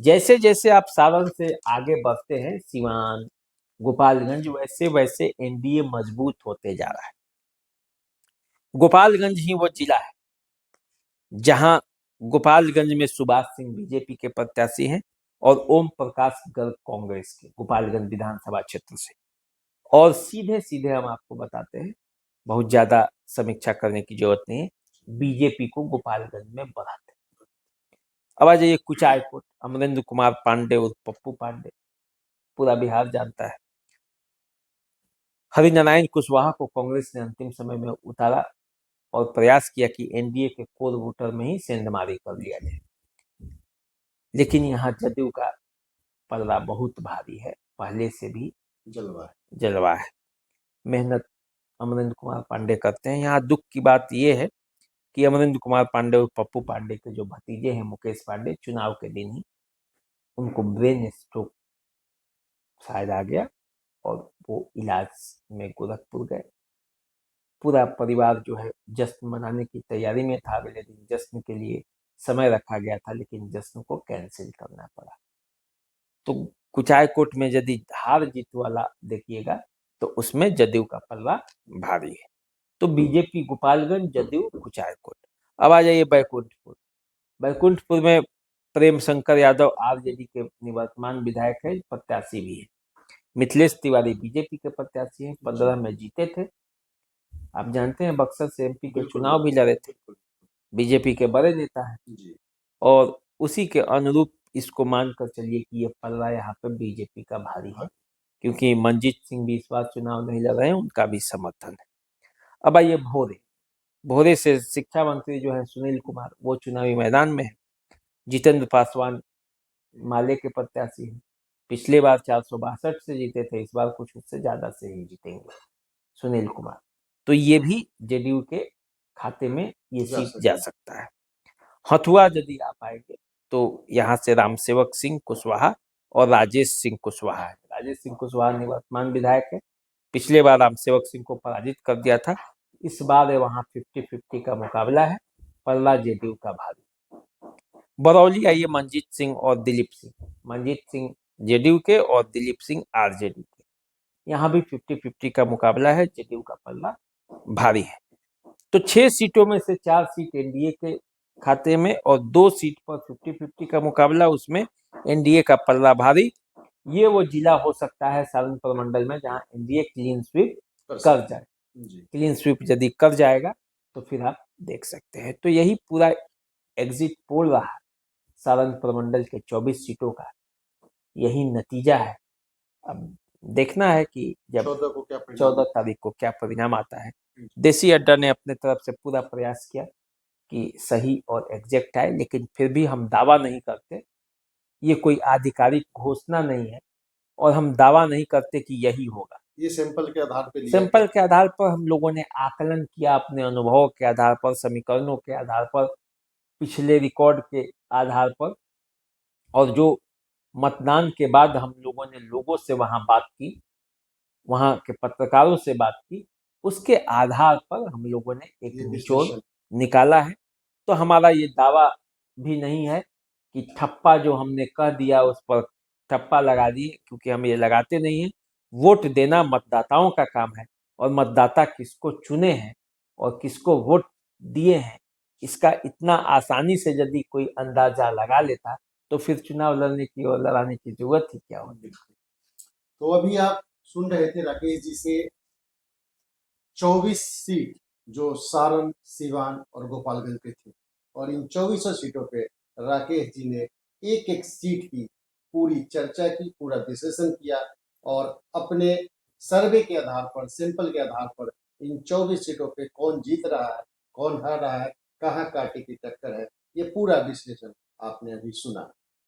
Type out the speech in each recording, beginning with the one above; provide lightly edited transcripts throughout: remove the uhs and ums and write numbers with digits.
जैसे जैसे आप सारण से आगे बढ़ते हैं सिवान, गोपालगंज, वैसे वैसे एनडीए मजबूत होते जा रहा है। गोपालगंज ही वो जिला है जहां गोपालगंज में सुभाष सिंह बीजेपी के प्रत्याशी हैं और ओम प्रकाश गर्ग कांग्रेस के, गोपालगंज विधानसभा क्षेत्र से। और सीधे सीधे हम आपको बताते हैं, बहुत ज्यादा समीक्षा करने की जरूरत नहीं है, बीजेपी को गोपालगंज में बढ़ाते हैं। अब आ जाइए कुचायकोट, अमरेंद्र कुमार पांडे और पप्पू पांडे, पूरा बिहार जानता है। हरिनारायण कुशवाहा को कांग्रेस ने अंतिम समय में उतारा और प्रयास किया कि एनडीए के कोर वोटर में ही सेंधमारी कर लिया जाए, लेकिन यहाँ जदयू का पलड़ा बहुत भारी है, पहले से भी जलवा है। मेहनत अमरेंद्र कुमार पांडे करते हैं। यहाँ दुख की बात यह है कि अमरेंद्र कुमार पांडे और पप्पू पांडे के जो भतीजे हैं मुकेश पांडे, चुनाव के दिन ही उनको ब्रेन स्ट्रोक शायद आ गया और वो इलाज में गोरखपुर गए। पूरा परिवार जो है जश्न मनाने की तैयारी में था, अगले दिन जश्न के लिए समय रखा गया था, लेकिन जश्न को कैंसिल करना पड़ा। तो कुचायकोट में यदि हार जीत वाला देखिएगा तो उसमें जदयू का पलड़ा भारी है। तो बीजेपी गोपालगंज, जदयू कुचायकोट। अब आ जाइए बैकुंठपुर। बैकुंठपुर में प्रेम शंकर यादव आरजेडी के निवर्तमान विधायक है, प्रत्याशी भी है। मिथिलेश तिवारी बीजेपी के प्रत्याशी हैं, 15 में जीते थे। आप जानते हैं बक्सर से एमपी के चुनाव भी लड़े थे, बीजेपी के बड़े नेता हैं। और उसी के अनुरूप इसको मानकर चलिए कि ये पलड़ा यहाँ पे बीजेपी का भारी है, क्योंकि मनजीत सिंह भी इस बार चुनाव नहीं लड़ रहे हैं, उनका भी समर्थन है। अब आइए भोरे। भोरे से शिक्षा मंत्री जो है सुनील कुमार, वो चुनावी मैदान में है। जितेंद्र पासवान माले के प्रत्याशी हैं। पिछले बार 462 से जीते थे, इस बार कुछ उससे ज्यादा से ही जीतेंगे सुनील कुमार। तो ये भी जेडीयू के खाते में ये सीट जा सकता है। हथुआ यदि आप आएंगे तो यहाँ से रामसेवक सिंह कुशवाहा और राजेश सिंह कुशवाहा है। राजेश सिंह कुशवाहा निवर्तमान विधायक है, पिछले बार रामसेवक सिंह को पराजित कर दिया था। इस बार वहाँ 50-50 का मुकाबला है, पलड़ा जेडीयू का भारी। बरौली आइए, मनजीत सिंह और दिलीप सिंह। मनजीत सिंह जेडीयू के और दिलीप सिंह आरजेडी के। यहाँ भी 50-50 का मुकाबला है, जेडीयू का पलड़ा भारी है। तो 6 सीटों में से 4 सीट एनडीए के खाते में और 2 सीट पर 50-50 का मुकाबला, उसमें एनडीए का पलड़ा भारी। ये वो जिला हो सकता है सारण प्रमंडल में जहां एनडीए क्लीन स्वीप कर जाए। क्लीन स्वीप यदि कर जाएगा तो फिर आप देख सकते हैं। तो यही पूरा एग्जिट पोल रहा सारण प्रमंडल के 24 सीटों का, यही नतीजा है। अब देखना है कि जब 14 तारीख को क्या परिणाम आता है। देसी अड्डा ने अपने तरफ से पूरा प्रयास किया कि सही और एग्जैक्ट आए, लेकिन फिर भी हम दावा नहीं करते, ये कोई आधिकारिक घोषणा नहीं है और हम दावा नहीं करते कि यही होगा। ये सैंपल के आधार पर सैंपल के आधार पर हम लोगों ने आकलन किया, अपने अनुभव के आधार पर, समीकरणों के आधार पर, पिछले रिकॉर्ड के आधार पर, और जो मतदान के बाद हम लोगों ने लोगों से वहां बात की, वहां के पत्रकारों से बात की, उसके आधार पर हम लोगों ने एक निचोड़ निकाला है। तो हमारा ये दावा भी नहीं है कि ठप्पा जो हमने कह दिया उस पर ठप्पा लगा दिए, क्योंकि हम ये लगाते नहीं हैं। वोट देना मतदाताओं का काम है, और मतदाता किसको चुने हैं और किसको वोट दिए हैं, इसका इतना आसानी से यदि कोई अंदाजा लगा लेता तो फिर चुनाव लड़ने की और लड़ाने की जरूरत ही क्या होती। तो अभी आप सुन रहे थे राकेश जी से 24 सीट जो सारण, सीवान और गोपालगंज पे थी, और इन 24 सीटों पे राकेश जी ने एक एक सीट की पूरी चर्चा की, पूरा विश्लेषण किया और अपने सर्वे के आधार पर, सैंपल के आधार पर इन 24 सीटों पे कौन जीत रहा है, कौन हार रहा है, कहाँ कांटे की टक्कर है, ये पूरा विश्लेषण आपने अभी सुना।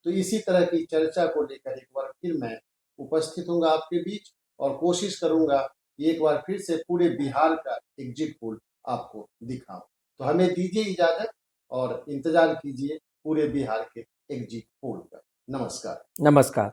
तो इसी तरह की चर्चा को लेकर एक बार फिर मैं उपस्थित हूँगा आपके बीच और कोशिश करूंगा कि एक बार फिर से पूरे बिहार का एग्जिट पोल आपको दिखाऊं। तो हमें दीजिए इजाजत और इंतजार कीजिए पूरे बिहार के एग्जिट पोल का। नमस्कार। नमस्कार।